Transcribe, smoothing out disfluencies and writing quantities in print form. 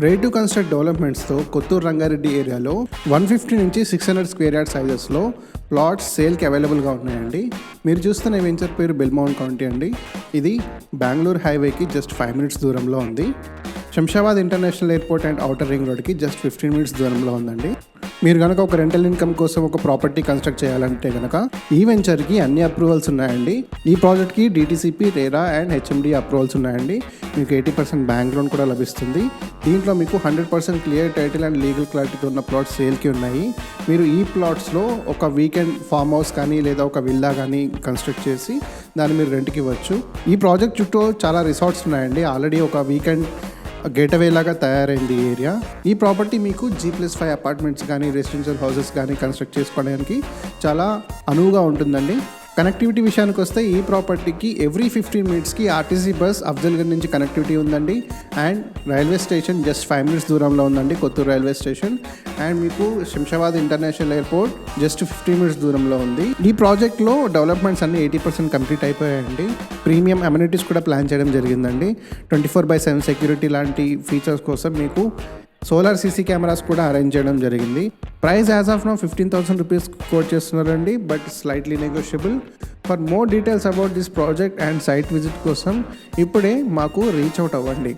Ready to construct డెవలప్మెంట్స్తో కొత్తూరు రంగారెడ్డి ఏరియాలో 150 నుంచి 600 స్క్వేర్ యార్డ్ సైజెస్లో ప్లాట్స్ సేల్కి అవైలబుల్గా ఉన్నాయండి. మీరు చూస్తున్న వెంచర్ పేరు బెల్మౌంట్ కౌంటీ అండి. ఇది బెంగళూరు హైవేకి జస్ట్ 5 మినిట్స్ దూరంలో ఉంది. Shamshabad international airport and outer ring రోడ్కి జస్ట్ 15 మినిట్స్ దూరంలో ఉందండి. మీరు కనుక ఒక రెంటల్ ఇన్కమ్ కోసం ఒక ప్రాపర్టీ కన్స్ట్రక్ట్ చేయాలంటే కనుక ఈ వెంచర్కి అన్ని అప్రూవల్స్ ఉన్నాయండి. ఈ ప్రాజెక్ట్కి DTCP, RERA and HMD approvals ఉన్నాయండి. మీకు 80% బ్యాంక్ లోన్ కూడా లభిస్తుంది. దీంట్లో మీకు 100% క్లియర్ టైటిల్ అండ్ లీగల్ క్లారిటీతో ఉన్న ప్లాట్స్ సేల్కి ఉన్నాయి. మీరు ఈ ప్లాట్స్లో ఒక వీకెండ్ ఫామ్ హౌస్ కానీ లేదా ఒక విల్లా కానీ కన్స్ట్రక్ట్ చేసి దాన్ని మీరు రెంట్కి ఇవ్వచ్చు. ఈ ప్రాజెక్ట్ చుట్టూ చాలా రిసార్ట్స్ ఉన్నాయండి. ఆల్రెడీ ఒక వీకెండ్ గేట్వే లాగా తయారైంది ఈ ఏరియా. ఈ ప్రాపర్టీ మీకు G+5 అపార్ట్మెంట్స్ కానీ రెసిడెన్షియల్ హౌసెస్ కానీ కన్స్ట్రక్ట్ చేసుకోవడానికి చాలా అనువుగా ఉంటుందండి. కనెక్టివిటీ విషయానికి వస్తే ఈ ప్రాపర్టీకి ఎవ్రీ 15 మినిట్స్కి RTC బస్ అఫ్జల్గంజ్ నుంచి కనెక్టివిటీ ఉందండి. And railway station just 5 minutes దూరంలో ఉందండి, కొత్తూరు రైల్వే స్టేషన్. అండ్ మీకు Shamshabad international airport just 15 minutes దూరంలో ఉంది. ఈ ప్రాజెక్ట్లో డెవలప్మెంట్స్ అన్ని 80% కంప్లీట్ అయిపోయాయండి. ప్రీమియం అమ్యూనిటీస్ కూడా ప్లాన్ చేయడం జరిగిందండి. 24/7 సెక్యూరిటీ లాంటి ఫీచర్స్ కోసం మీకు సోలార్ CC కెమెరాస్ కూడా అరేంజ్ చేయడం జరిగింది. Price as of now 15,000 rupees quote చేస్తున్నారండి, but slightly negotiable. For more details about this project and site visit కోసం ఇప్పుడే మాకు రీచ్ అవుట్ అవ్వండి.